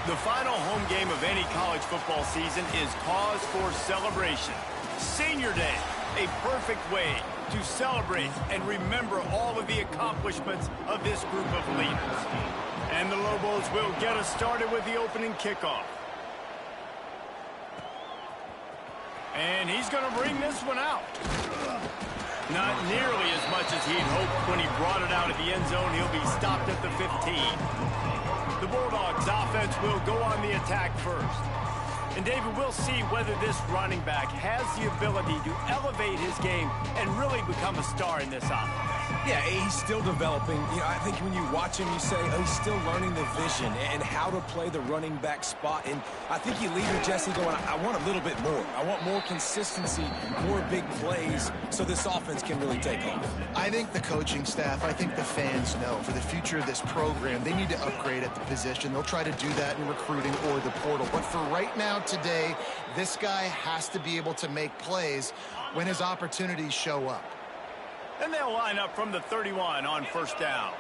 The final home game of any college football season is cause for celebration. Senior Day, a perfect way to celebrate and remember all of the accomplishments of this group of leaders. And the Lobos will get us started with the opening kickoff. And he's going to bring this one out. Not nearly as much as he'd hoped when he brought it out of the end zone. He'll be stopped at the 15. The Bulldogs offense will go on the attack first. And David, we'll see whether this running back has the ability to elevate his game and really become a star in this offense. Yeah, he's still developing. You know, I think when you watch him, you say, oh, he's still learning the vision and how to play the running back spot. And I think you leave with Jesse going, I want a little bit more. I want more consistency, more big plays, so this offense can really take off. I think the coaching staff, I think the fans know for the future of this program, they need to upgrade at the position. They'll try to do that in recruiting or the portal. But for right now, today, this guy has to be able to make plays when his opportunities show up. And they'll line up from the 31 on first down.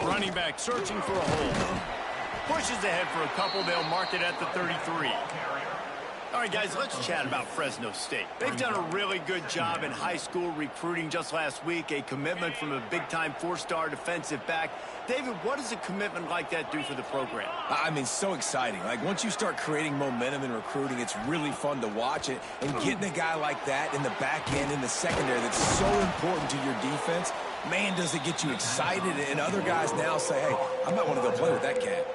Running back searching for a hole. Pushes ahead for a couple. They'll mark it at the 33. All right, guys, let's chat about Fresno State. They've done a really good job in high school recruiting. Just last week, a commitment from a big-time four-star defensive back. David, what does a commitment like that do for the program? I mean, so exciting. Like, once you start creating momentum in recruiting, it's really fun to watch it. And getting a guy like that in the back end, in the secondary, that's so important to your defense, man, does it get you excited. And other guys now say, hey, I might want to go play with that cat.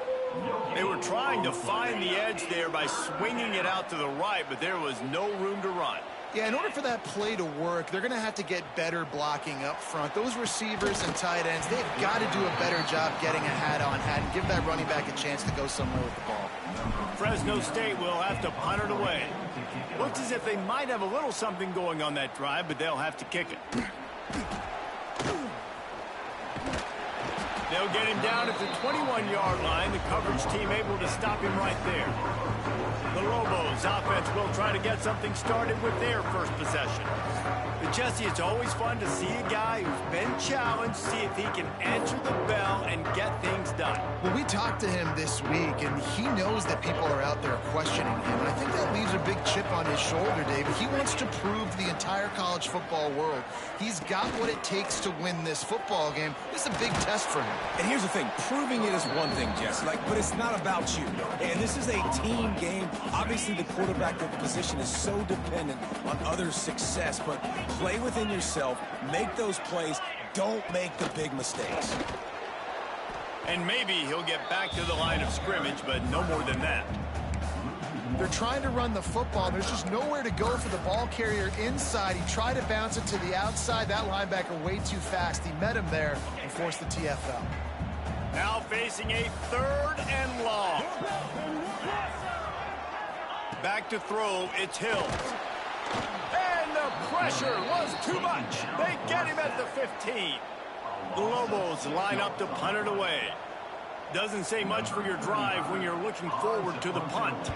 They were trying to find the edge there by swinging it out to the right, but there was no room to run. Yeah, in order for that play to work, they're going to have to get better blocking up front. Those receivers and tight ends, they've got to do a better job getting a hat-on hat and give that running back a chance to go somewhere with the ball. Fresno State will have to punt it away. Looks as if they might have a little something going on that drive, but they'll have to kick it. They'll get him down at the 21-yard line. The coverage team able to stop him right there. The Lobos offense will try to get something started with their first possession. But Jesse, it's always fun to see a guy who's been challenged, see if he can answer the bell and get things done. Well, we talked to him this week, and he knows that people are out there questioning him. And I think that leaves a big chip on his shoulder, David. He wants to prove to the entire college football world he's got what it takes to win this football game. This is a big test for him. And here's the thing, proving it is one thing, Jesse, but it's not about you. And this is a team game. Obviously, the quarterback of the position is so dependent on others' success, but play within yourself, make those plays, don't make the big mistakes. And maybe he'll get back to the line of scrimmage, but no more than that. They're trying to run the football. There's just nowhere to go for the ball carrier inside. He tried to bounce it to the outside. That linebacker way too fast. He met him there and forced the TFL. Now facing a 3rd and long. Back to throw, it's Hills. And the pressure was too much. They get him at the 15. The Lobos line up to punt it away. Doesn't say much for your drive when you're looking forward to the punt.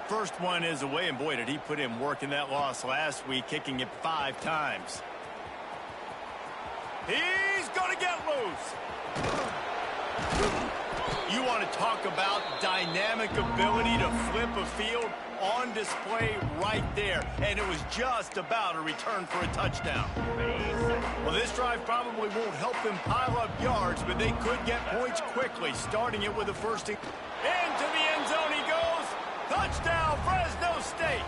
First one is away, and boy, did he put in work in that loss last week, kicking it 5 times. He's going to get loose. You want to talk about dynamic ability to flip a field? On display right there, and it was just about a return for a touchdown. Well, this drive probably won't help them pile up yards, but they could get points quickly, starting it with a first. Into the end zone he goes. Touchdown, Fresno State.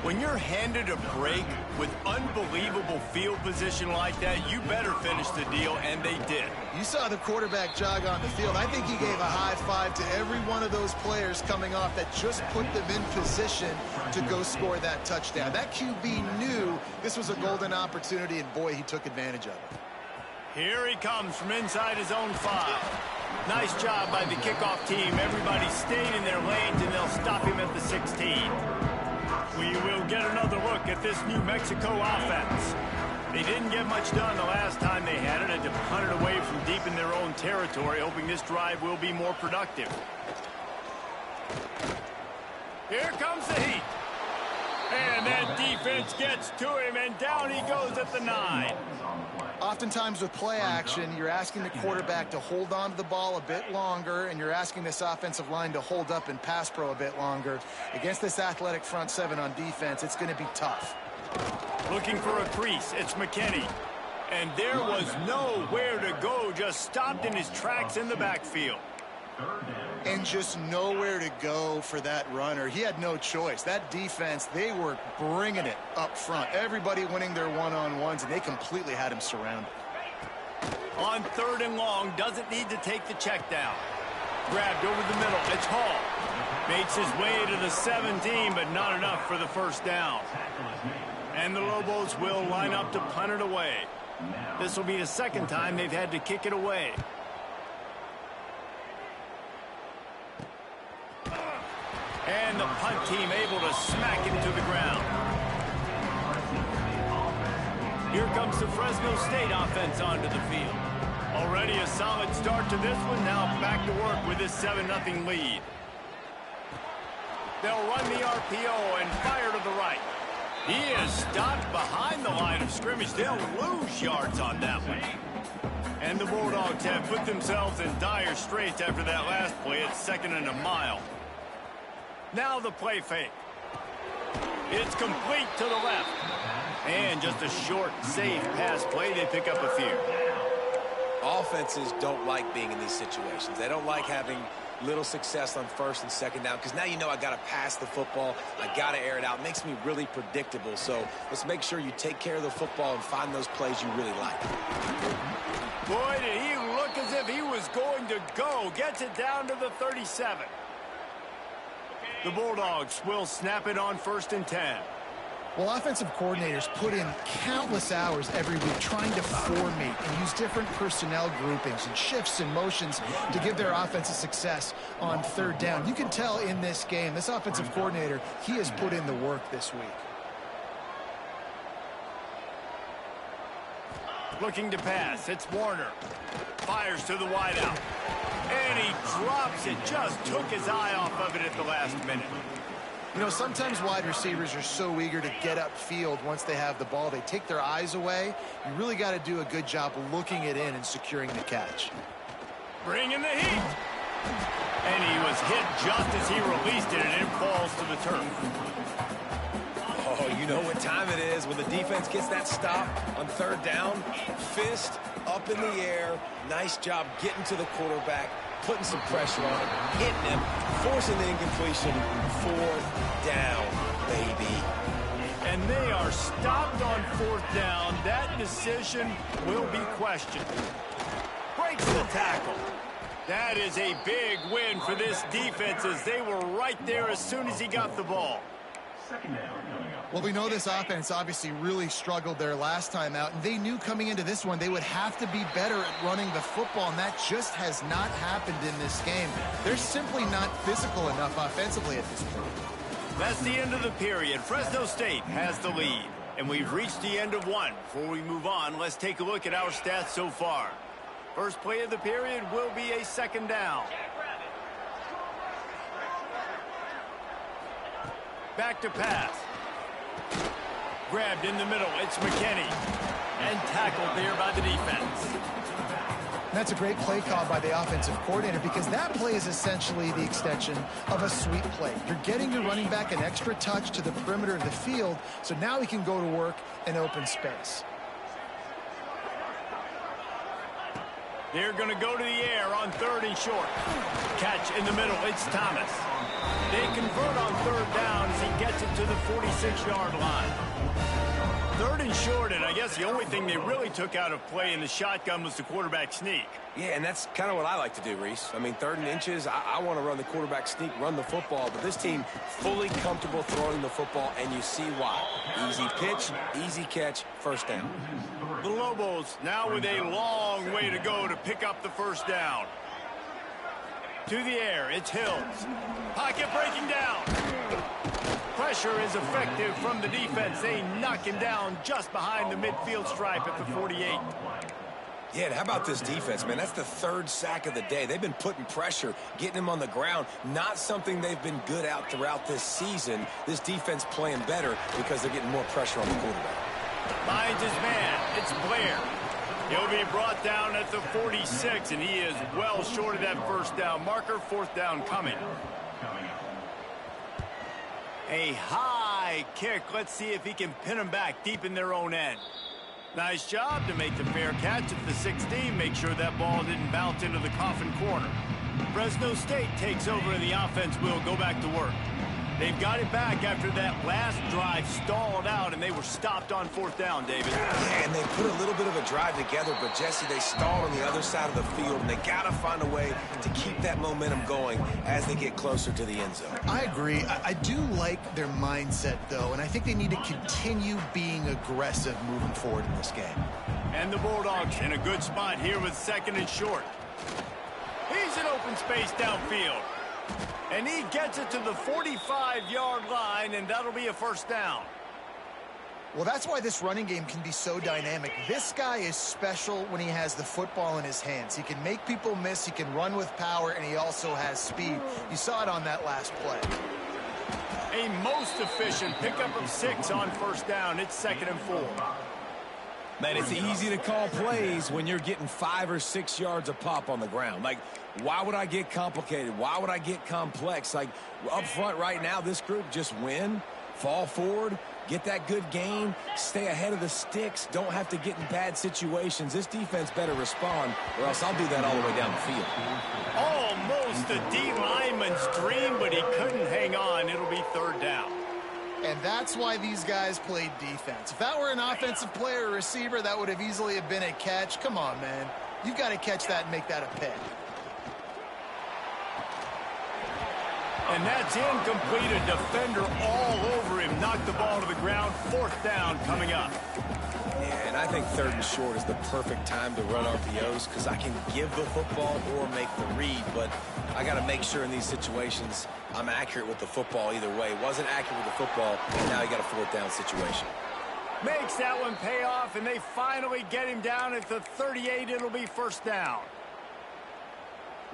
When you're handed a break with unbelievable field position like that, you better finish the deal, and they did. You saw the quarterback jog on the field. I think he gave a high five to every one of those players coming off that just put them in position to go score that touchdown. That QB knew this was a golden opportunity, and boy, he took advantage of it. Here he comes from inside his own 5. Nice job by the kickoff team. Everybody stayed in their lanes, and they'll stop him at the 16. We will get another look at this New Mexico offense. They didn't get much done the last time they had it, and to punt it away from deep in their own territory, hoping this drive will be more productive. Here comes the heat. And that defense gets to him, and down he goes at the 9. Oftentimes with play action, you're asking the quarterback to hold on to the ball a bit longer, and you're asking this offensive line to hold up in pass pro a bit longer. Against this athletic front seven on defense, it's going to be tough. Looking for a crease, it's McKinney. And there was nowhere to go, just stopped in his tracks in the backfield. And just nowhere to go for that runner. He had no choice. That defense, they were bringing it up front. Everybody winning their one-on-ones, and they completely had him surrounded. On 3rd and long, doesn't need to take the check down. Grabbed over the middle, it's Hall. Makes his way to the 17, but not enough for the first down. And the Lobos will line up to punt it away. This will be the second time they've had to kick it away. And the punt team able to smack it to the ground. Here comes the Fresno State offense onto the field. Already a solid start to this one. Now back to work with this 7-0 lead. They'll run the RPO and fire to the right. He is stopped behind the line of scrimmage. They'll lose yards on that one. And the Bulldogs have put themselves in dire straits after that last play. It's 2nd and a mile. Now the play fake. It's complete to the left. And just a short, safe pass play. They pick up a few. Offenses don't like being in these situations. They don't like having little success on 1st and 2nd down, because now you know I got to pass the football. I got to air it out. It makes me really predictable. So let's make sure you take care of the football and find those plays you really like. Boy, did he look as if he was going to go. Gets it down to the 37. The Bulldogs will snap it on 1st and 10. Well, offensive coordinators put in countless hours every week trying to formate and use different personnel groupings and shifts and motions to give their offense a success on 3rd down. You can tell in this game, this offensive coordinator, he has put in the work this week. Looking to pass, it's Warner. Fires to the wideout. And he drops it, just took his eye off of it at the last minute. You know, sometimes wide receivers are so eager to get upfield once they have the ball. They take their eyes away. You really got to do a good job looking it in and securing the catch. Bringing the heat. And he was hit just as he released it, and it falls to the turf. Oh, you know what time it is when the defense gets that stop on 3rd down. Fist up in the air. Nice job getting to the quarterback, putting some pressure on him, hitting him, forcing the incompletion. 4th down, baby. And they are stopped on 4th down. That decision will be questioned. Breaks the tackle. That is a big win for this defense, as they were right there as soon as he got the ball. Well, we know this offense obviously really struggled their last time out, and they knew coming into this one they would have to be better at running the football, and that just has not happened in this game. They're simply not physical enough offensively at this point. That's the end of the period. Fresno State has the lead, and we've reached the end of one. Before we move on, let's take a look at our stats so far. First play of the period will be a 2nd down. Back to pass. Grabbed in the middle, it's McKinney. And tackled there by the defense. That's a great play call by the offensive coordinator, because that play is essentially the extension of a sweep play. You're getting your running back an extra touch to the perimeter of the field, so now he can go to work in open space. They're going to go to the air on 3rd and short. Catch in the middle, it's Thomas. They convert on 3rd down as he gets it to the 46-yard line. 3rd and short, and I guess the only thing they really took out of play in the shotgun was the quarterback sneak. Yeah, and that's kind of what I like to do, Reese. I mean, 3rd and inches, I want to run the quarterback sneak, run the football, but this team fully comfortable throwing the football, and you see why. Easy pitch, easy catch, 1st down. The Lobos now with a long way to go to pick up the 1st down. To the air, it's Hills. Pocket breaking down. Pressure is effective from the defense. They knock him down just behind the midfield stripe at the 48. Yeah, and how about this defense, man? That's the third sack of the day. They've been putting pressure, getting him on the ground. Not something they've been good at throughout this season. This defense playing better because they're getting more pressure on the quarterback. Finds his man. It's Blair. He'll be brought down at the 46, and he is well short of that first down marker. Fourth down coming. A high kick. Let's see if he can pin them back deep in their own end. Nice job to make the fair catch at the 16. Make sure that ball didn't bounce into the coffin corner. Fresno State takes over, and the offense will go back to work. They've got it back after that last drive stalled out, and they were stopped on fourth down, David. Yeah, and they put a little bit of a drive together, but, Jesse, they stalled on the other side of the field, and they got to find a way to keep that momentum going as they get closer to the end zone. I agree. I do like their mindset, though, and I think they need to continue being aggressive moving forward in this game. And the Bulldogs in a good spot here with second and short. He's in open space downfield. And he gets it to the 45-yard line, and that'll be a first down. Well, that's why this running game can be so dynamic. This guy is special when he has the football in his hands. He can make people miss, he can run with power, and he also has speed. You saw it on that last play. A most efficient pickup of 6 on first down. It's 2nd and 4. Man, it's easy to call plays when you're getting 5 or 6 yards a pop on the ground. Like, why would I get complicated? Why would I get complex? Like, up front right now, this group just win, fall forward, get that good gain, stay ahead of the sticks, don't have to get in bad situations. This defense better respond, or else I'll do that all the way down the field. Almost a D lineman's dream, but he couldn't hang on. It'll be third down. And that's why these guys played defense. If that were an offensive player or receiver, that would have easily have been a catch. Come on, man. You've got to catch that and make that a pick. And that's incomplete. A defender all over him. Knocked the ball to the ground. Fourth down coming up. Yeah, and I think third and short is the perfect time to run RPOs because I can give the football or make the read, but I got to make sure in these situations I'm accurate with the football either way. Wasn't accurate with the football, and now you got a fourth down situation. Makes that one pay off, and they finally get him down at the 38. It'll be first down.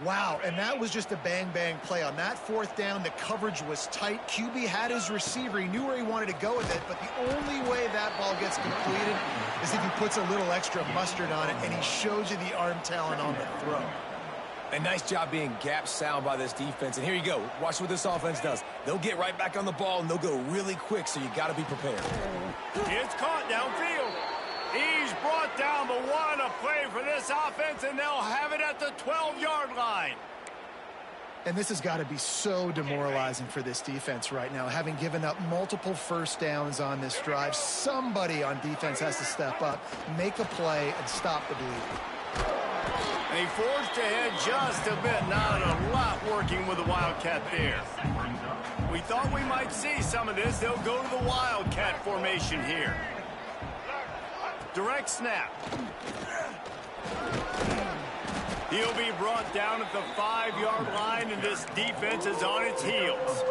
Wow, and that was just a bang-bang play. On that fourth down, the coverage was tight. QB had his receiver. He knew where he wanted to go with it, but the only way that ball gets completed is if he puts a little extra mustard on it, and he shows you the arm talent on the throw. A nice job being gap sound by this defense. And here you go. Watch what this offense does. They'll get right back on the ball, and they'll go really quick, so you got to be prepared. It's caught downfield. He's brought down, but what a play for this offense, and they'll have it at the 12-yard line. And this has got to be so demoralizing for this defense right now. Having given up multiple first downs on this drive, somebody on defense has to step up, make a play, and stop the bleeding. And he forged ahead just a bit. Not a lot working with the Wildcat there. We thought we might see some of this. They'll go to the Wildcat formation here. Direct snap. He'll be brought down at the 5-yard line, and this defense is on its heels.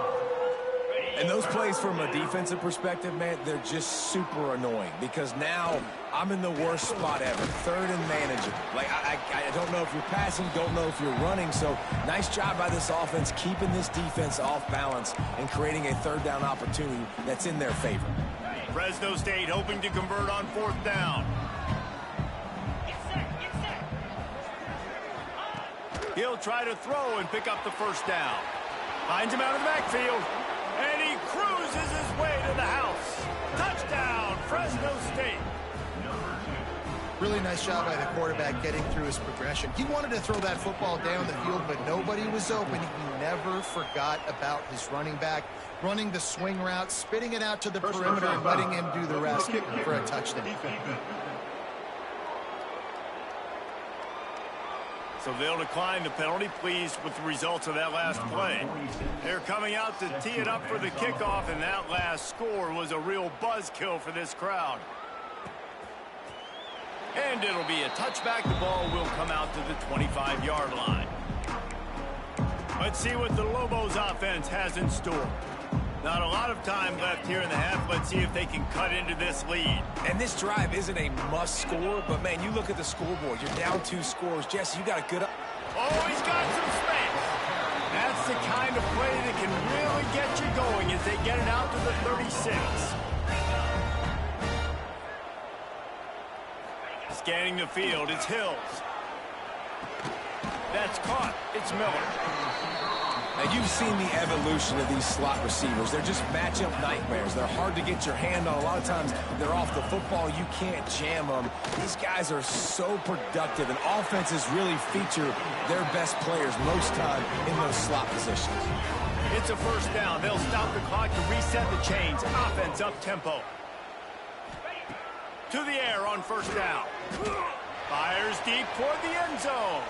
And those plays from a defensive perspective, man, they're just super annoying because now I'm in the worst spot ever. Third and manageable. Like, I don't know if you're passing, don't know if you're running. So nice job by this offense keeping this defense off balance and creating a third down opportunity that's in their favor. Fresno State hoping to convert on fourth down. He'll try to throw and pick up the first down. Finds him out of the backfield. And he cruises his way to the house. Touchdown, Fresno State. Really nice job by the quarterback getting through his progression. He wanted to throw that football down the field, but nobody was open. He never forgot about his running back, running the swing route, spitting it out to the perimeter, and letting him do the rest for a touchdown. So they'll decline the penalty, pleased with the results of that last play. They're coming out to tee it up for the kickoff, and that last score was a real buzzkill for this crowd. And it'll be a touchback. The ball will come out to the 25-yard line. Let's see what the Lobos offense has in store. Not a lot of time left here in the half. Let's see if they can cut into this lead. And this drive isn't a must score, but man, you look at the scoreboard. You're down 2 scores. Jesse, you got a good... Oh, he's got some space. That's the kind of play that can really get you going as they get it out to the 36. Scanning the field, it's Hills. That's caught. It's Miller. Now, you've seen the evolution of these slot receivers. They're just matchup nightmares. They're hard to get your hand on. A lot of times, they're off the football. You can't jam them. These guys are so productive, and offenses really feature their best players most time in those slot positions. It's a first down. They'll stop the clock to reset the chains. Offense up tempo. To the air on first down. Fires deep toward the end zone.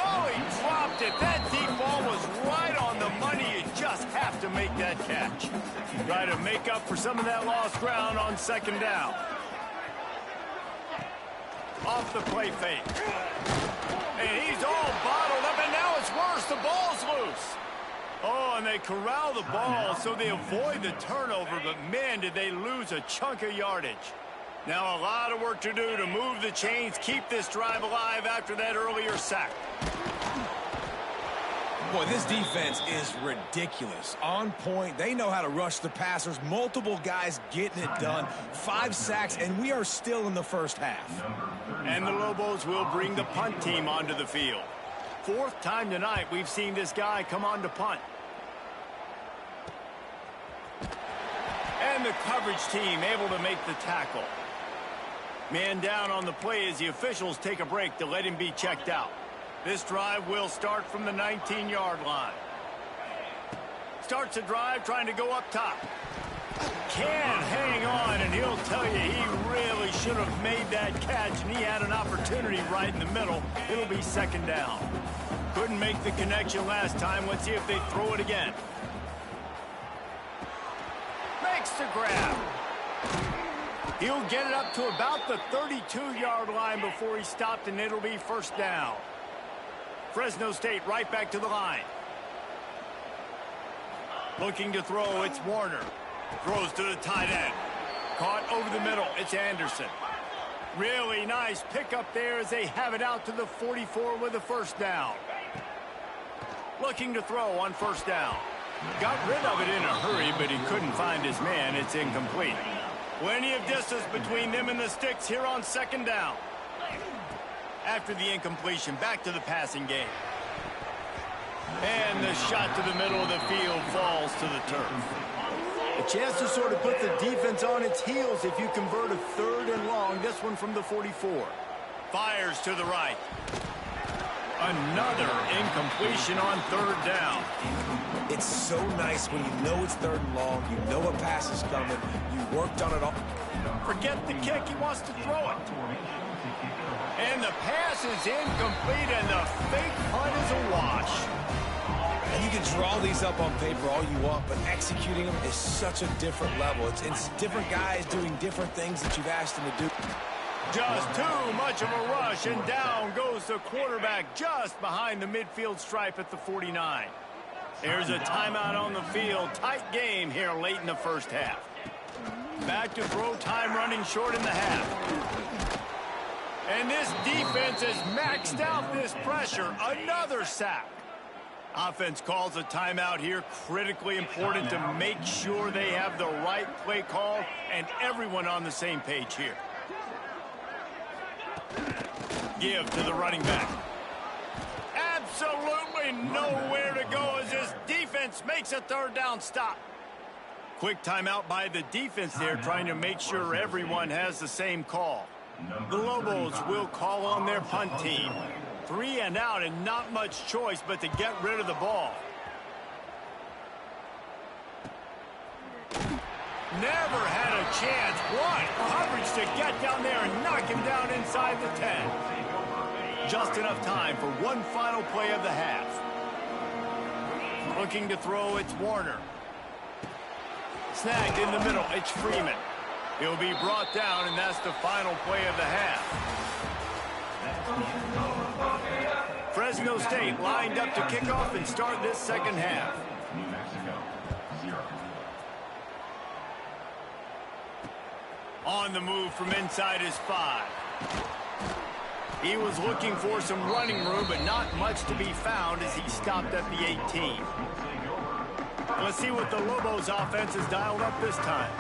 Oh, he dropped it. That deep ball was right on the money. You just have to make that catch. Try to make up for some of that lost ground on second down. Off the play fake. And he's all bottled up, and now it's worse. The ball's loose. Oh, and they corral the ball so they avoid the turnover, but man, did they lose a chunk of yardage. Now a lot of work to do to move the chains, keep this drive alive after that earlier sack. Boy, this defense is ridiculous. On point. They know how to rush the passers. Multiple guys getting it done. 5 sacks, and we are still in the first half. And the Lobos will bring the punt team onto the field. 4th time tonight we've seen this guy come on to punt. And the coverage team able to make the tackle. Man down on the play as the officials take a break to let him be checked out. This drive will start from the 19-yard line. Starts a drive trying to go up top. Can't hang on, and he'll tell you he really should have made that catch, and he had an opportunity right in the middle. It'll be second down. Couldn't make the connection last time. Let's see if they throw it again. Makes the grab. He'll get it up to about the 32-yard line before he stopped, and it'll be first down. Fresno State right back to the line. Looking to throw, it's Warner. Throws to the tight end. Caught over the middle, it's Anderson. Really nice pickup there as they have it out to the 44 with a first down. Looking to throw on first down. Got rid of it in a hurry, but he couldn't find his man. It's incomplete. Plenty of distance between them and the sticks here on second down. After the incompletion, back to the passing game. And the shot to the middle of the field falls to the turf. A chance to sort of put the defense on its heels if you convert a 3rd and long. This one from the 44. Fires to the right. Another incompletion on 3rd down. It's so nice when you know it's 3rd and long, you know a pass is coming, you worked on it all. Forget the kick, he wants to throw it. And the pass is incomplete, and the fake punt is a wash. And you can draw these up on paper all you want, but executing them is such a different level. It's different guys doing different things that you've asked them to do. Just too much of a rush, and down goes the quarterback just behind the midfield stripe at the 49. There's a timeout on the field. Tight game here late in the first half. Back to throw, time running short in the half. And this defense has maxed out this pressure. Another sack. Offense calls a timeout here. Critically important to make sure they have the right play call and everyone on the same page here. Give to the running back. Absolutely nowhere to go as this defense makes a 3rd down stop. Quick timeout by the defense there, trying to make sure everyone has the same call. The Lobos will call on their punt team. 3 and out, and not much choice but to get rid of the ball. Never had a chance. What coverage to get down there and knock him down inside the 10. Just enough time for one final play of the half. Looking to throw, it's Warner. Snagged in the middle, it's Freeman. He'll be brought down, and that's the final play of the half. Fresno State lined up to kick off and start this second half. On the move from inside his 5. He was looking for some running room, but not much to be found as he stopped at the 18. Let's see what the Lobos offense has dialed up this time.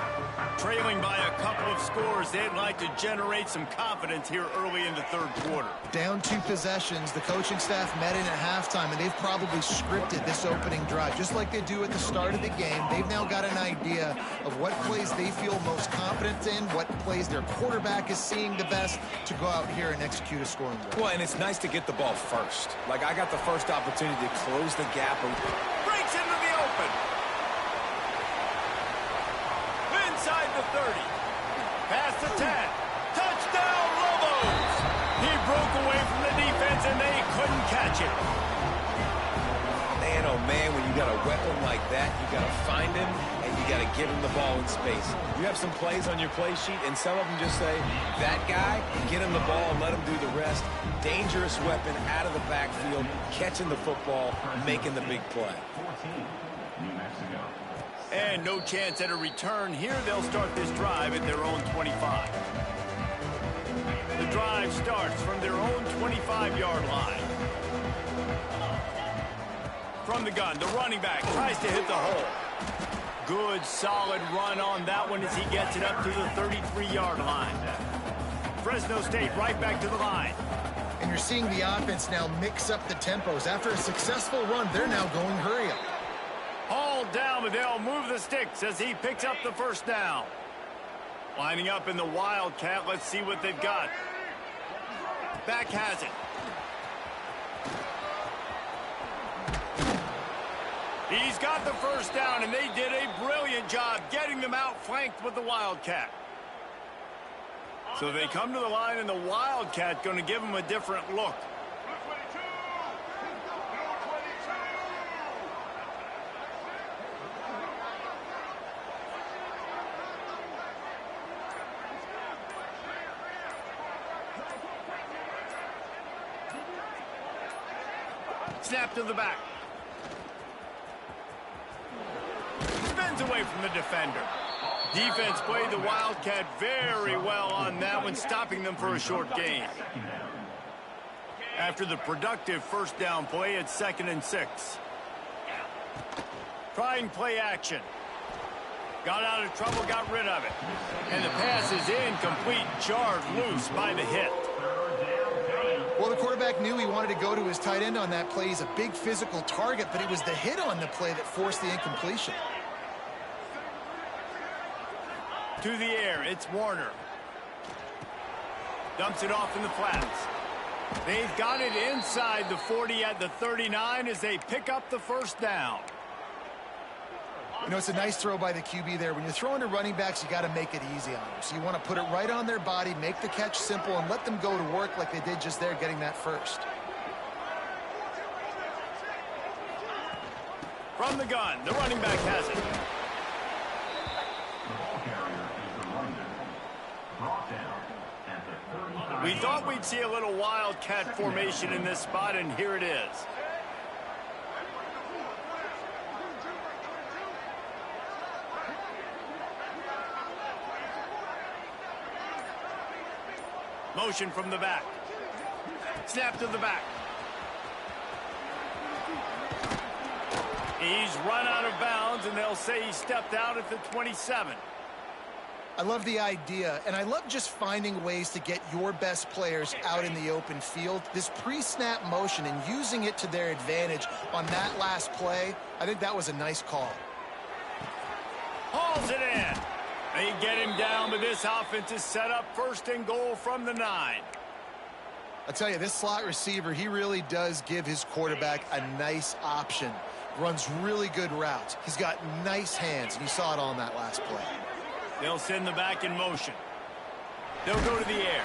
Trailing by a couple of scores, they'd like to generate some confidence here early in the third quarter. Down 2 possessions, the coaching staff met in at halftime, and they've probably scripted this opening drive. Just like they do at the start of the game, they've now got an idea of what plays they feel most confident in, what plays their quarterback is seeing the best to go out here and execute a scoring drive. Well, and it's nice to get the ball first. Like, I got the first opportunity to close the gap. Breaks into the open. Inside the 30. Past the 10. Touchdown, Lobos! He broke away from the defense, and they couldn't catch it. Man, oh man, when you got a weapon like that, you got to find him, and you got to give him the ball in space. You have some plays on your play sheet, and some of them just say, that guy, get him the ball and let him do the rest. Dangerous weapon out of the backfield, catching the football, making the big play. And no chance at a return here. They'll start this drive at their own 25. The drive starts from their own 25-yard line. From the gun, the running back tries to hit the hole. Good, solid run on that one as he gets it up to the 33-yard line. Fresno State right back to the line. And you're seeing the offense now mix up the tempos. After a successful run, they're now going hurry up. Hauled down, but they'll move the sticks as he picks up the first down. Lining up in the Wildcat. Let's see what they've got. Back has it. He's got the first down, and they did a brilliant job getting them outflanked with the Wildcat. So they come to the line, and the Wildcat going to give them a different look. Snap to the back. Spins away from the defender. Defense played the Wildcat very well on that one, stopping them for a short gain. After the productive first down play, it's 2nd and 6. Trying play action. Got out of trouble, got rid of it. And the pass is incomplete, jarred loose by the hit. Well, the quarterback knew he wanted to go to his tight end on that play. He's a big physical target, but it was the hit on the play that forced the incompletion. To the air, it's Warner. Dumps it off in the flats. They've got it inside the 40 at the 39 as they pick up the first down. You know, it's a nice throw by the QB there. When you're throwing to running backs, you got to make it easy on them. So you want to put it right on their body, make the catch simple, and let them go to work like they did just there, getting that first. From the gun, the running back has it. We thought we'd see a little Wildcat formation in this spot, and here it is. Motion from the back. Snap to the back. He's run out of bounds, and they'll say he stepped out at the 27. I love the idea, and I love just finding ways to get your best players out in the open field. This pre-snap motion and using it to their advantage on that last play, I think that was a nice call. Hauls it in. They get him down, but this offense is set up 1st and goal from the 9. I tell you, this slot receiver, he really does give his quarterback a nice option. Runs really good routes. He's got nice hands, and you saw it all in that last play. They'll send the back in motion. They'll go to the air.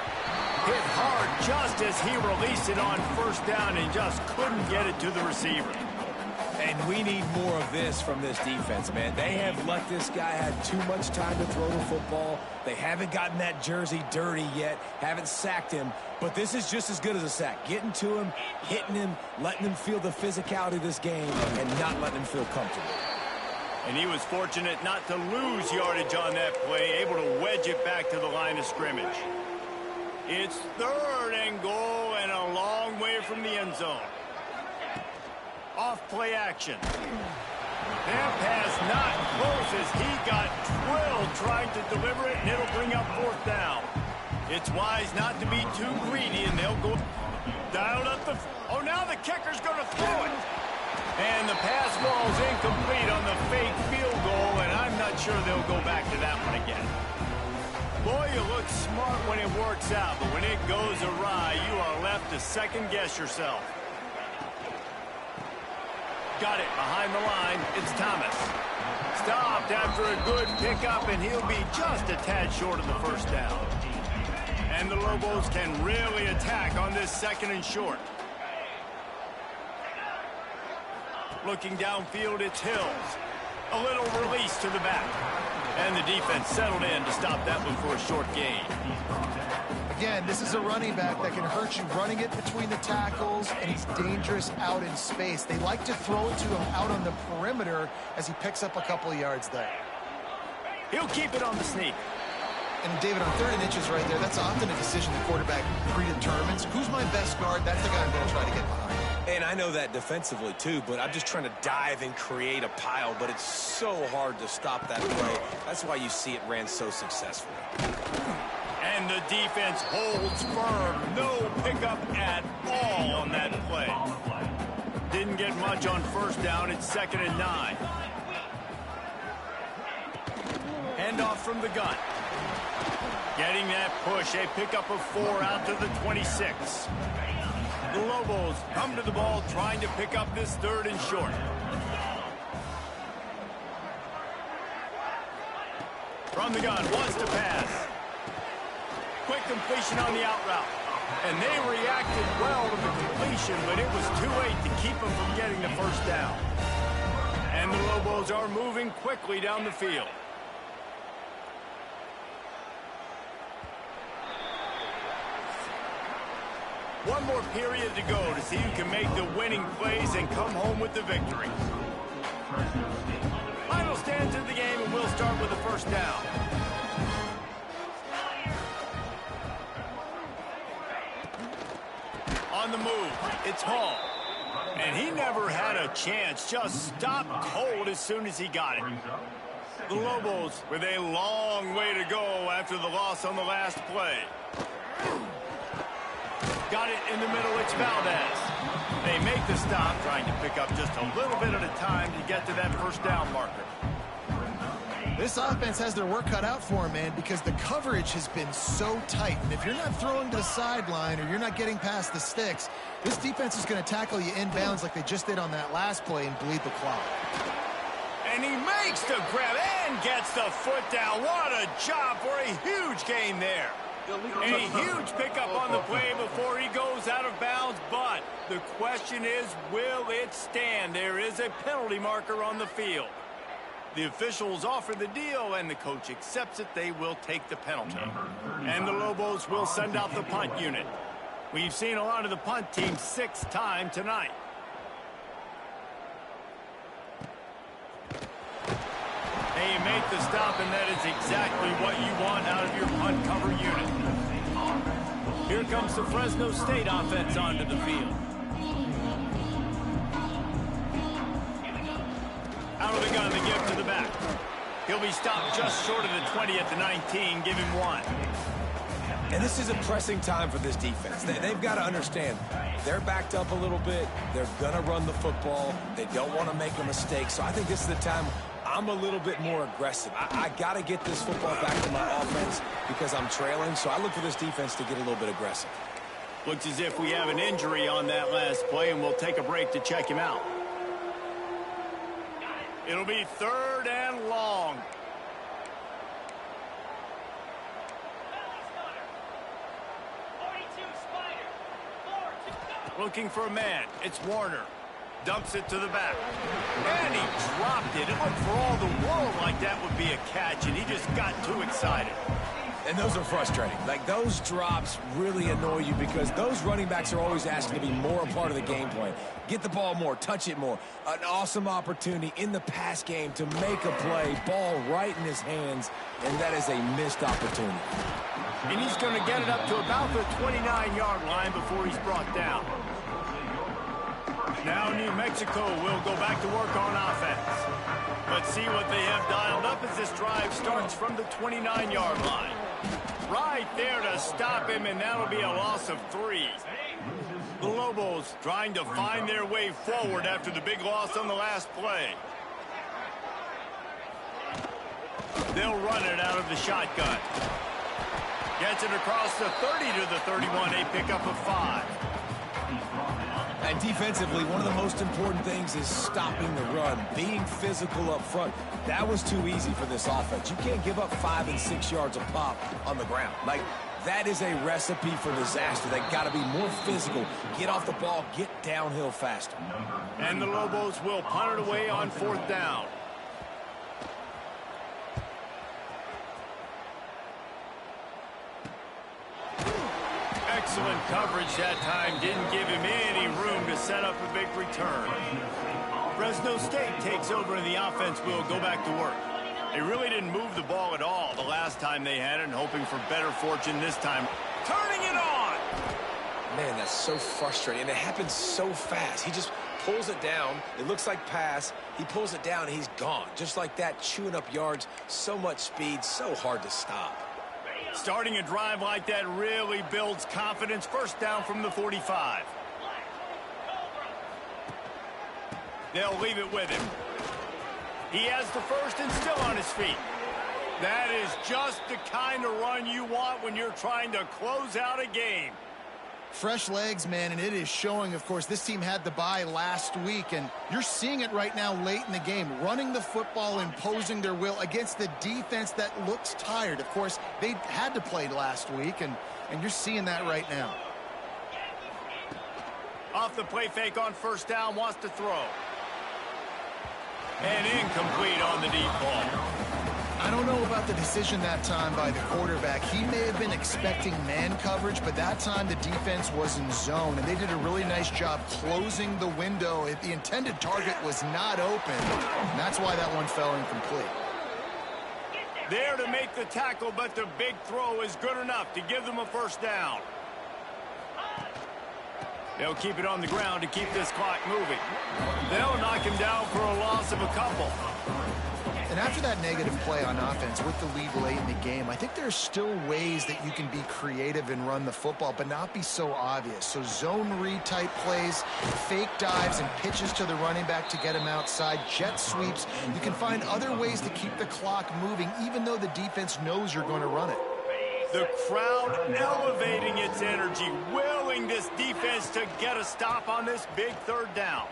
Hit hard just as he released it on 1st down and just couldn't get it to the receiver. And we need more of this from this defense, man. They have let this guy have too much time to throw the football. They haven't gotten that jersey dirty yet, haven't sacked him. But this is just as good as a sack. Getting to him, hitting him, letting him feel the physicality of this game, and not letting him feel comfortable. And he was fortunate not to lose yardage on that play, able to wedge it back to the line of scrimmage. It's 3rd and goal and a long way from the end zone. Off play action. That pass not close as he got drilled trying to deliver it, and it'll bring up 4th down. It's wise not to be too greedy, and they'll go dialed up the... Oh, now the kicker's going to throw it. And the pass ball's incomplete on the fake field goal, and I'm not sure they'll go back to that one again. Boy, you look smart when it works out, but when it goes awry, you are left to second-guess yourself. Got it behind the line. It's Thomas. Stopped after a good pickup, and he'll be just a tad short of the 1st down. And the Lobos can really attack on this 2nd and short. Looking downfield, it's Hills. A little release to the back. And the defense settled in to stop that one for a short gain. Again, this is a running back that can hurt you running it between the tackles, and he's dangerous out in space. They like to throw it to him out on the perimeter as he picks up a couple of yards there. He'll keep it on the sneak. And David, on 3rd and inches right there, that's often a decision the quarterback predetermines. Who's my best guard? That's the guy I'm going to try to get behind. And I know that defensively, too, but I'm just trying to dive and create a pile, but it's so hard to stop that play. That's why you see it ran so successfully. And the defense holds firm. No pickup at all on that play. Didn't get much on 1st down. It's 2nd and 9. Handoff from the gun. Getting that push. A pickup of 4 out to the 26. The Lobos come to the ball trying to pick up this 3rd and short. From the gun, wants to pass. Quick completion on the out route. And they reacted well to the completion, but it was too late to keep them from getting the 1st down. And the Lobos are moving quickly down the field. One more period to go to see who can make the winning plays and come home with the victory. Final stands of the game, and we'll start with the 1st down. On the move, it's Hall. And he never had a chance, just stopped cold as soon as he got it. The Lobos with a long way to go after the loss on the last play. Got it in the middle, it's Valdez. They make the stop, trying to pick up just a little bit at a time to get to that 1st down marker. This offense has their work cut out for them, man, because the coverage has been so tight. And if you're not throwing to the sideline or you're not getting past the sticks, this defense is going to tackle you inbounds like they just did on that last play and bleed the clock. And he makes the grab and gets the foot down. What a job for a huge gain there. And a huge pickup on the play before he goes out of bounds, but the question is, will it stand? There is a penalty marker on the field. The officials offer the deal, and the coach accepts it. They will take the penalty. And the Lobos will send out the punt unit. We've seen a lot of the punt team 6 times tonight. They make the stop, and that is exactly what you want out of your punt cover unit. Here comes the Fresno State offense onto the field. Out of the gun, the give to the back. He'll be stopped just short of the 20 at the 19. Give him 1. And this is a pressing time for this defense. They've got to understand, they're backed up a little bit. They're going to run the football. They don't want to make a mistake. So I think this is the time I'm a little bit more aggressive. I got to get this football back to my offense because I'm trailing. So I look for this defense to get a little bit aggressive. Looks as if we have an injury on that last play, and we'll take a break to check him out. It'll be 3rd and long. Looking for a man. It's Warner. Dumps it to the back. And he dropped it. It looked for all the world like that would be a catch, and he just got too excited. And those are frustrating. Like, those drops really annoy you because those running backs are always asking to be more a part of the game plan. Get the ball more, touch it more. An awesome opportunity in the pass game to make a play, ball right in his hands, and that is a missed opportunity. And he's going to get it up to about the 29-yard line before he's brought down. Now New Mexico will go back to work on offense. Let's see what they have dialed up as this drive starts from the 29-yard line. Right there to stop him, and that'll be a loss of 3. The Lobos trying to find their way forward after the big loss on the last play. They'll run it out of the shotgun. Gets it across the 30 to the 31, a pickup of 5. And defensively, one of the most important things is stopping the run, being physical up front. That was too easy for this offense. You can't give up 5 and 6 yards a pop on the ground. Like, that is a recipe for disaster. They got to be more physical, get off the ball, get downhill faster. And the Lobos will punt it away on 4th down. Excellent coverage that time. Didn't give him any room to set up a big return. Fresno State takes over and the offense will go back to work. They really didn't move the ball at all the last time they had it, and hoping for better fortune this time. Turning it on! Man, that's so frustrating, and it happens so fast. He just pulls it down. It looks like pass. He pulls it down, and he's gone. Just like that, chewing up yards. So much speed, so hard to stop. Starting a drive like that really builds confidence. 1st down from the 45. They'll leave it with him. He has the first and still on his feet. That is just the kind of run you want when you're trying to close out a game. Fresh legs, man, and it is showing. Of course, this team had the bye last week, and you're seeing it right now late in the game. Running the football, imposing their will against the defense that looks tired. Of course, they had to play last week, and you're seeing that right now. Off the play fake on 1st down, wants to throw. And incomplete on the deep ball. I don't know about the decision that time by the quarterback. He may have been expecting man coverage, but that time the defense was in zone, and they did a really nice job closing the window. The intended target was not open, and that's why that one fell incomplete. There to make the tackle, but the big throw is good enough to give them a 1st down. They'll keep it on the ground to keep this clock moving. They'll knock him down for a loss of a couple. And after that negative play on offense with the lead late in the game, I think there's still ways that you can be creative and run the football, but not be so obvious. So zone read type plays, fake dives and pitches to the running back to get him outside, jet sweeps. You can find other ways to keep the clock moving, even though the defense knows you're going to run it. The crowd elevating its energy, willing this defense to get a stop on this big 3rd down.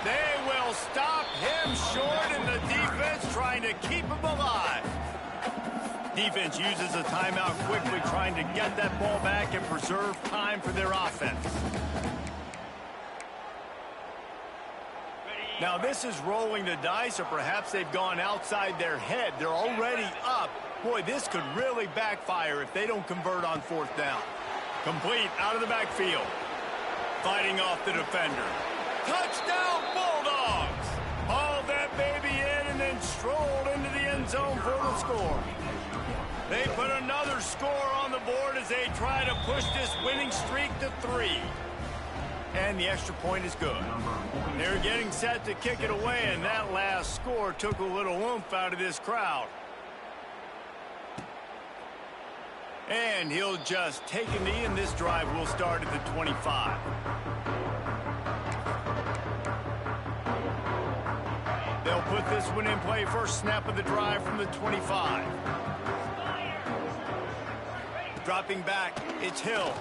They will stop him short, and the defense trying to keep him alive. Defense uses a timeout quickly, trying to get that ball back and preserve time for their offense. Now this is rolling the dice, or perhaps they've gone outside their head. They're already up. Boy, this could really backfire if they don't convert on 4th down. Complete out of the backfield. Fighting off the defender. Touchdown, Bulldogs! Hauled that baby in and then strolled into the end zone for the score. They put another score on the board as they try to push this winning streak to 3. And the extra point is good. They're getting set to kick it away, and that last score took a little oomph out of this crowd. And he'll just take a knee, and this drive will start at the 25. They'll put this one in play. First snap of the drive from the 25. Dropping back, it's Hill.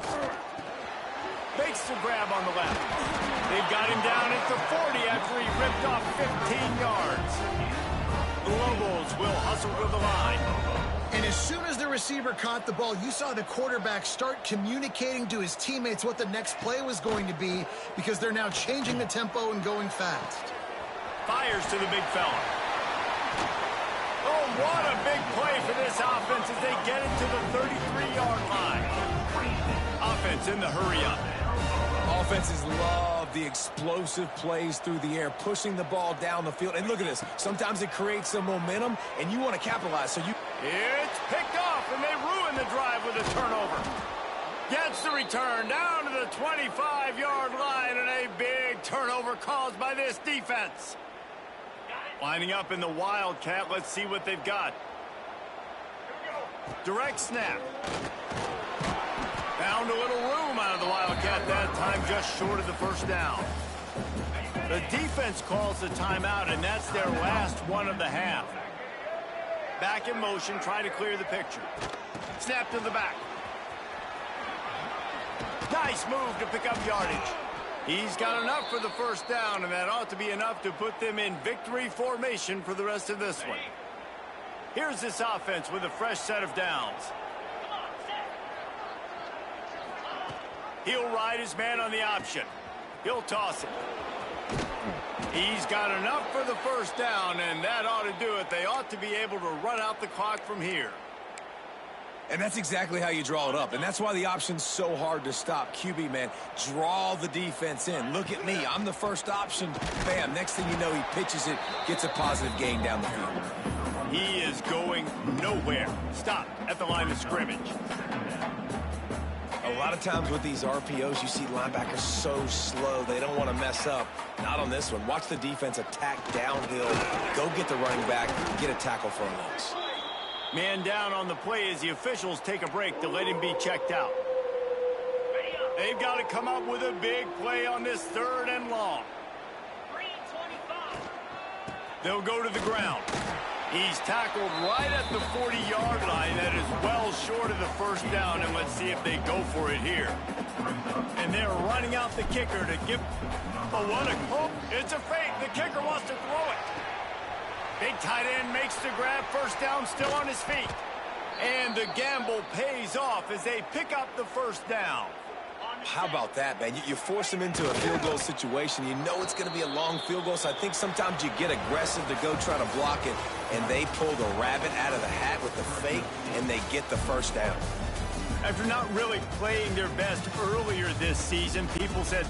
Makes the grab on the left. They've got him down at the 40 after he ripped off 15 yards. The Lobos will hustle to the line. And as soon as the receiver caught the ball, you saw the quarterback start communicating to his teammates what the next play was going to be, because they're now changing the tempo and going fast. Fires to the big fella. Oh, what a big play for this offense as they get it to the 33-yard line. Offense in the hurry-up. Offenses love the explosive plays through the air, pushing the ball down the field. And look at this. Sometimes it creates some momentum, and you want to capitalize. So It's picked off, and they ruin the drive with a turnover. Gets the return down to the 25-yard line, and a big turnover caused by this defense. Lining up in the Wildcat. Let's see what they've got. Direct snap. Found a little room out of the Wildcat that time, just short of the first down. The defense calls the timeout, and that's their last one of the half. Back in motion, trying to clear the picture. Snap to the back. Nice move to pick up yardage. He's got enough for the first down, and that ought to be enough to put them in victory formation for the rest of this one. Here's this offense with a fresh set of downs. He'll ride his man on the option. He'll toss it. He's got enough for the first down, and that ought to do it. They ought to be able to run out the clock from here. And that's exactly how you draw it up. And that's why the option's so hard to stop. QB, man, draw the defense in. Look at me. I'm the first option. Bam. Next thing you know, he pitches it, gets a positive gain down the field. He is going nowhere. Stop at the line of scrimmage. A lot of times with these RPOs, you see linebackers so slow, they don't want to mess up. Not on this one. Watch the defense attack downhill, go get the running back, get a tackle for a loss. Man down on the play as the officials take a break to let him be checked out. They've got to come up with a big play on this 3rd and long. They'll go to the ground. He's tackled right at the 40-yard line. That is well short of the first down, and let's see if they go for it here. And they're running out the kicker to give a one. It's a fake. The kicker wants to throw it. Big tight end makes the grab. First down, still on his feet. And the gamble pays off as they pick up the first down. How about that, man? You force them into a field goal situation. You know it's going to be a long field goal, so I think sometimes you get aggressive to go try to block it, and they pull the rabbit out of the hat with the fake, and they get the first down. After not really playing their best earlier this season, people said,